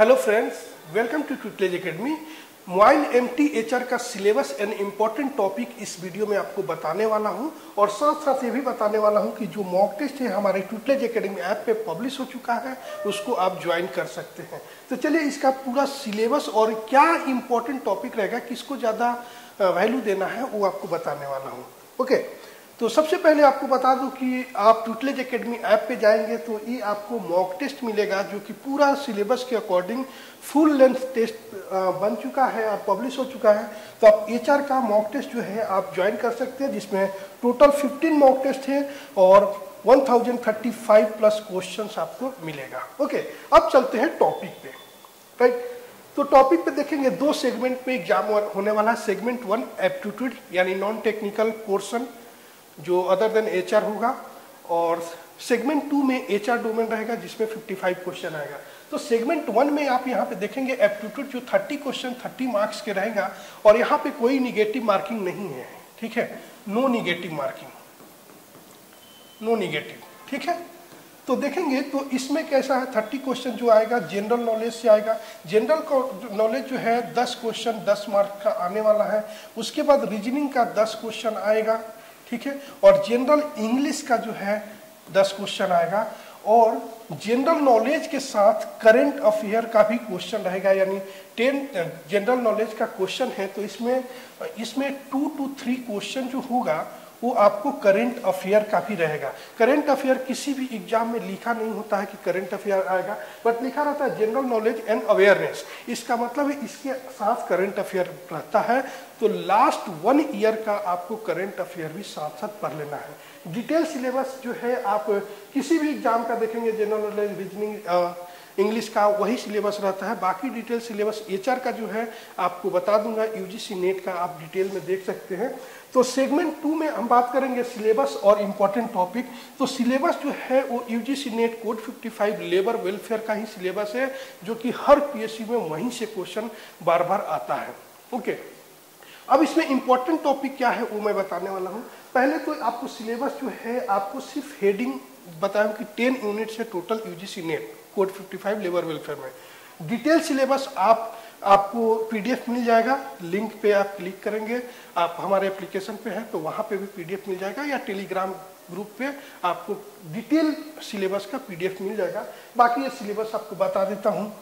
Hello friends, welcome to Tutelage Academy. Mobile MT HR का syllabus and important topic इस video में आपको बताने वाला हूं और साथ साथ ये भी बताने वाला हूं कि जो मॉक टेस्ट है हमारे ट्यूटलेज एकेडमी ऐप पे पब्लिश हो चुका है, उसको आप ज्वाइन कर सकते हैं। तो चलिए इसका पूरा सिलेबस और क्या इम्पोर्टेंट टॉपिक रहेगा, किसको ज़्यादा वैल्यू देना है, वो आपको बताने वाला हूँ। ओके, तो सबसे पहले आपको बता दूं कि आप ट्यूटलेज एकेडमी ऐप पे जाएंगे तो ये आपको मॉक टेस्ट मिलेगा जो कि पूरा सिलेबस के अकॉर्डिंग फुल लेंथ टेस्ट बन चुका है और पब्लिश हो चुका है। तो आप एचआर का मॉक टेस्ट जो है आप ज्वाइन कर सकते हैं, जिसमें टोटल 15 मॉक टेस्ट है और 1035 प्लस क्वेश्चंस आपको मिलेगा। ओके, अब चलते हैं टॉपिक पे। राइट, तो टॉपिक पे देखेंगे दो सेगमेंट पे एग्जाम होने वाला है। सेगमेंट 1 एप्टीट्यूड यानी नॉन टेक्निकल पोर्शन जो अदर देन एचआर होगा, और सेगमेंट 2 में एचआर डोमेन रहेगा जिसमें 55 क्वेश्चन आएगा। तो सेगमेंट 1 में आप यहाँ पे देखेंगे एप्टीट्यूड जो 30 क्वेश्चन 30 मार्क्स के रहेगा और यहाँ पे कोई निगेटिव मार्किंग नहीं है। ठीक है, no negative marking, no negative. ठीक है, तो देखेंगे तो इसमें कैसा है, 30 क्वेश्चन जो आएगा जनरल नॉलेज से आएगा। जनरल नॉलेज जो है 10 क्वेश्चन 10 मार्क का आने वाला है। उसके बाद रीजनिंग का 10 क्वेश्चन आएगा। ठीक है, और जनरल इंग्लिश का जो है 10 क्वेश्चन आएगा और जनरल नॉलेज के साथ करंट अफेयर का भी क्वेश्चन रहेगा, यानी 10 जनरल नॉलेज का क्वेश्चन है तो इसमें 2 to 3 क्वेश्चन जो होगा वो आपको करंट अफेयर का भी रहेगा। करंट अफेयर किसी भी एग्जाम में लिखा नहीं होता है कि करंट अफेयर आएगा, बट लिखा रहता है जनरल नॉलेज एंड अवेयरनेस। इसका मतलब है इसके साथ करंट अफेयर रहता है। तो लास्ट 1 ईयर का आपको करंट अफेयर भी साथ साथ पढ़ लेना है। डिटेल सिलेबस जो है आप किसी भी एग्जाम का देखेंगे, जनरल नॉलेज रीजनिंग इंग्लिश का वही सिलेबस रहता है। बाकी डिटेल सिलेबस एचआर का जो है आपको बता दूंगा, यूजीसी नेट का आप डिटेल में देख सकते हैं। तो सेगमेंट 2 में हम बात करेंगे सिलेबस और इम्पोर्टेंट टॉपिक। तो सिलेबस जो है वो UGC net code 55 labour welfare का ही सिलेबस है, जो कि हर पीएससी में वहीं से क्वेश्चन बार बार आता है। ओके, अब इसमें इम्पोर्टेंट टॉपिक क्या है वो मैं बताने वाला हूँ। पहले तो आपको सिलेबस जो है आपको सिर्फ हेडिंग बताऊँ कि 10 यूनिट्स है total UGC net code 55 labour welfare में। डिटेल सिलेबस आपको पीडीएफ मिल जाएगा, लिंक पे आप क्लिक करेंगे, आप हमारे एप्लीकेशन पे हैं तो वहाँ पे भी पीडीएफ मिल जाएगा, या टेलीग्राम ग्रुप पे आपको डिटेल सिलेबस का पीडीएफ मिल जाएगा। बाकी ये सिलेबस आपको बता देता हूँ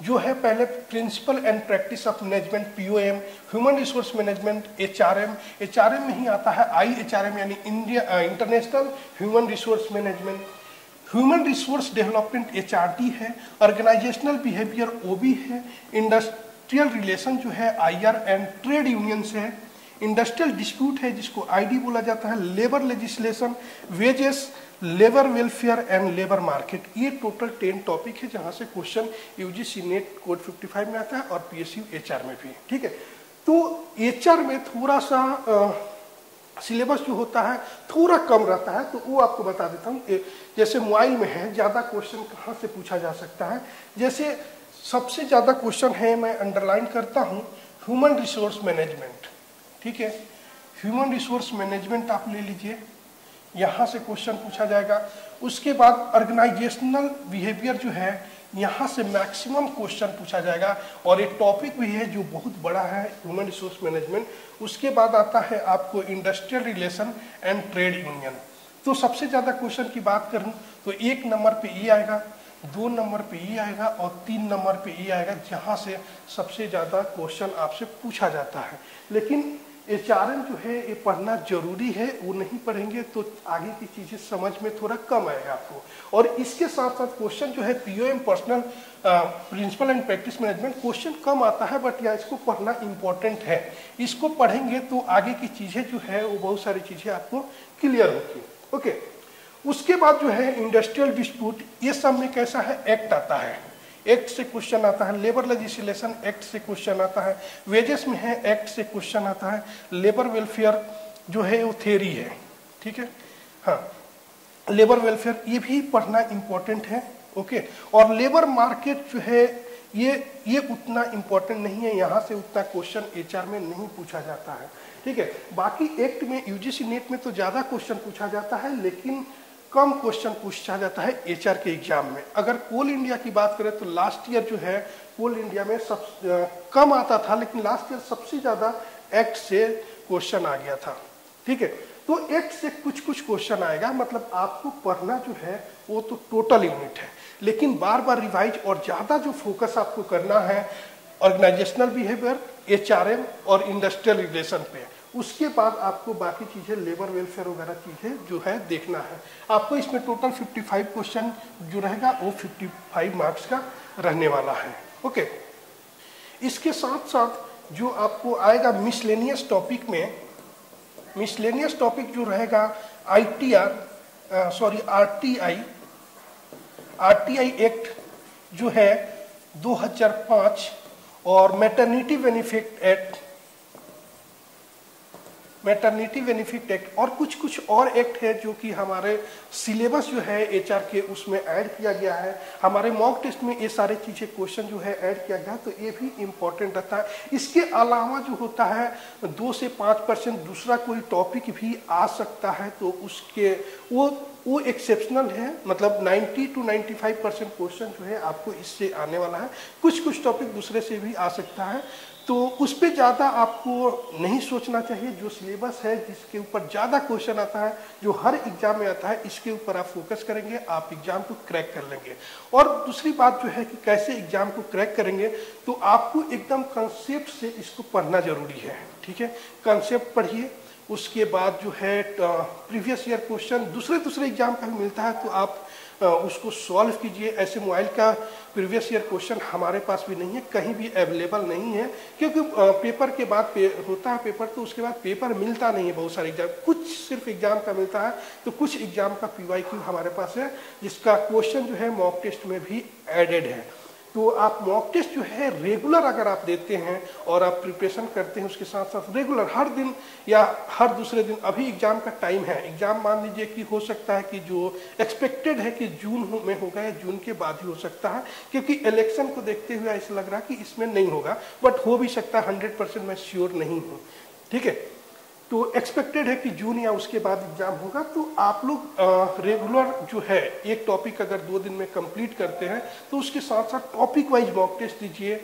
जो है। पहले principle and practice of management POM, human resource management HRM. HRM में ही आता है आईएचआरएम यानी India international human resource management. Human resource development HRD है। ऑर्गेनाइजेशनल बिहेवियर ओबी है। इंडस्ट्रियल रिलेशन जो है आईआर एंड ट्रेड यूनियन से है। इंडस्ट्रियल डिस्प्यूट है जिसको आईडी बोला जाता है। Labour legislation, wages, labour welfare and labour market. ये टोटल 10 टॉपिक है जहां से क्वेश्चन यूजीसी नेट कोड 55 में आता है और पीएसयू एचआर में भी। ठीक है, तो एचआर में थोड़ा सा सिलेबस जो होता है थोड़ा कम रहता है, तो वो आपको बता देता हूँ। जैसे मोबाइल में है ज़्यादा क्वेश्चन कहाँ से पूछा जा सकता है, जैसे सबसे ज़्यादा क्वेश्चन है, मैं अंडरलाइन करता हूँ, ह्यूमन रिसोर्स मैनेजमेंट। ठीक है, ह्यूमन रिसोर्स मैनेजमेंट आप ले लीजिए, यहाँ से क्वेश्चन पूछा जाएगा। उसके बाद ऑर्गेनाइजेशनल बिहेवियर जो है यहाँ से मैक्सिमम क्वेश्चन पूछा जाएगा और एक टॉपिक भी है जो बहुत बड़ा है, ह्यूमन रिसोर्स मैनेजमेंट। उसके बाद आता है आपको industrial relation and trade union. तो सबसे ज़्यादा क्वेश्चन की बात करूँ तो 1 नंबर पे ये आएगा, 2 नंबर पे ये आएगा और 3 नंबर पे ये आएगा, जहाँ से सबसे ज़्यादा क्वेश्चन आपसे पूछा जाता है। लेकिन एचआरएम जो है ये पढ़ना जरूरी है, वो नहीं पढ़ेंगे तो आगे की चीज़ें समझ में थोड़ा कम आएगा आपको। और इसके साथ साथ क्वेश्चन जो है POM personal principle and practice management question कम आता है, बट या इसको पढ़ना इम्पोर्टेंट है। इसको पढ़ेंगे तो आगे की चीज़ें जो है वो बहुत सारी चीज़ें आपको क्लियर होगी। ओके, उसके बाद जो है इंडस्ट्रियल डिस्प्यूट, ये सब में कैसा है, एक्ट आता है, एक्ट से क्वेश्चन आता है। लेबर लेजिस्लेशन एक्ट से क्वेश्चन आता है। वेजेस में है एक्ट से क्वेश्चन आता है। लेबर वेलफेयर जो है वो थ्योरी है। ठीक है, हाँ, लेबर वेलफेयर ये भी पढ़ना इम्पोर्टेंट है। ओके, और लेबर मार्केट जो है ये उतना इम्पोर्टेंट नहीं है, यहाँ से उतना क्वेश्चन एचआर में नहीं पूछा जाता है। ठीक है, बाकी एक्ट में यूजीसी नेट में तो ज़्यादा क्वेश्चन पूछा जाता है, लेकिन कम क्वेश्चन पूछा जाता है एचआर के एग्जाम में। अगर कोल इंडिया की बात करें तो लास्ट ईयर जो है कोल इंडिया में सब कम आता था, लेकिन लास्ट ईयर सबसे ज्यादा एक्ट से क्वेश्चन आ गया था। ठीक है, तो एक्ट से कुछ कुछ क्वेश्चन आएगा, मतलब आपको पढ़ना जो है वो तो टोटल यूनिट है, लेकिन बार बार रिवाइज और ज्यादा जो फोकस आपको करना है ऑर्गेनाइजेशनल बिहेवियर, एचआरएम और इंडस्ट्रियल रिलेशन पे। उसके बाद आपको बाकी चीजें लेबर वेलफेयर वगैरह चीजें जो है देखना है। आपको इसमें टोटल 55 क्वेश्चन जो रहेगा वो 55 मार्क्स का रहने वाला है। ओके, इसके साथ साथ जो आपको आएगा मिसलेनियस टॉपिक में, मिसलेनियस टॉपिक जो रहेगा आरटीआई एक्ट जो है 2005 और मैटरनिटी बेनिफिट एक्ट और कुछ और एक्ट है जो कि हमारे सिलेबस जो है एचआर के उसमें ऐड किया गया है। हमारे मॉक टेस्ट में ये सारे चीजें क्वेश्चन जो है ऐड किया गया है, तो ये भी इम्पोर्टेंट रहता है। इसके अलावा जो होता है 2 से 5% दूसरा कोई टॉपिक भी आ सकता है, तो उसके वो एक्सेप्शनल है, मतलब 90 to 95% क्वेश्चन जो है आपको इससे आने वाला है। कुछ टॉपिक दूसरे से भी आ सकता है, तो उस पर ज़्यादा आपको नहीं सोचना चाहिए। जो सिलेबस है जिसके ऊपर ज़्यादा क्वेश्चन आता है, जो हर एग्जाम में आता है, इसके ऊपर आप फोकस करेंगे, आप एग्जाम को क्रैक कर लेंगे। और दूसरी बात जो है कि कैसे एग्जाम को क्रैक करेंगे, तो आपको एकदम कंसेप्ट से इसको पढ़ना जरूरी है। ठीक है, कंसेप्ट पढ़िए, उसके बाद जो है प्रीवियस ईयर क्वेश्चन दूसरे एग्जाम का भी मिलता है, तो आप उसको सॉल्व कीजिए। ऐसे मोबाइल का प्रीवियस ईयर क्वेश्चन हमारे पास भी नहीं है, कहीं भी अवेलेबल नहीं है, क्योंकि पेपर के बाद होता है पेपर, तो उसके बाद पेपर मिलता नहीं है। बहुत सारे एग्जाम, कुछ सिर्फ एग्जाम का मिलता है, तो कुछ एग्जाम का PYQ हमारे पास है, जिसका क्वेश्चन जो है मॉक टेस्ट में भी एडेड है। तो आप मॉक टेस्ट जो है रेगुलर अगर आप देते हैं और आप प्रिपरेशन करते हैं, उसके साथ साथ रेगुलर हर दिन या हर दूसरे दिन, अभी एग्जाम का टाइम है, एग्जाम मान लीजिए कि हो सकता है कि जो एक्सपेक्टेड है कि जून में होगा या जून के बाद ही हो सकता है, क्योंकि इलेक्शन को देखते हुए ऐसा लग रहा है कि इसमें नहीं होगा, बट हो भी सकता है, 100% मैं श्योर नहीं हूँ। ठीक है, तो एक्सपेक्टेड है कि जून या उसके बाद एग्जाम होगा। तो आप लोग रेगुलर जो है एक टॉपिक अगर 2 दिन में कंप्लीट करते हैं, तो उसके साथ साथ टॉपिक वाइज मॉक टेस्ट दीजिए।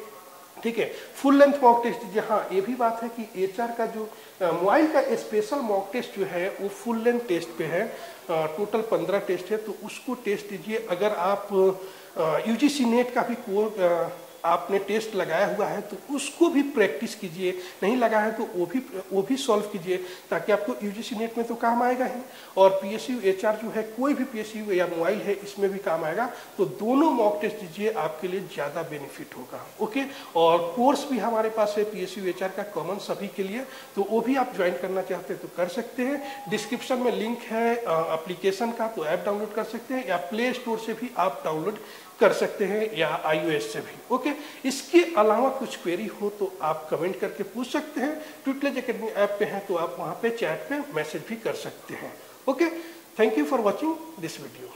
ठीक है, फुल लेंथ मॉक टेस्ट दीजिए। हाँ, ये भी बात है कि एचआर का जो मोबाइल का स्पेशल मॉक टेस्ट जो है वो फुल लेंथ टेस्ट पे है, टोटल 15 टेस्ट है, तो उसको टेस्ट दीजिए। अगर आप UGC नेट का भी आपने टेस्ट लगाया हुआ है तो उसको भी प्रैक्टिस कीजिए, नहीं लगा है तो वो भी सॉल्व कीजिए, ताकि आपको UGC नेट में तो काम आएगा ही, और PSU HR जो है, कोई भी PSU या मोबाइल है, इसमें भी काम आएगा। तो दोनों मॉक टेस्ट दीजिए, आपके लिए ज़्यादा बेनिफिट होगा। ओके, और कोर्स भी हमारे पास है PSU HR का कॉमन सभी के लिए, तो वो भी आप ज्वाइन करना चाहते हैं तो कर सकते हैं। डिस्क्रिप्शन में लिंक है एप्लीकेशन का, तो ऐप डाउनलोड कर सकते हैं, या प्ले स्टोर से भी आप डाउनलोड कर सकते हैं, या iOS से भी। ओके, इसके अलावा कुछ क्वेरी हो तो आप कमेंट करके पूछ सकते हैं। ट्यूटलेज एकेडमी ऐप पे हैं तो आप वहां पे चैट पे मैसेज भी कर सकते हैं। Okay, thank you for watching this video.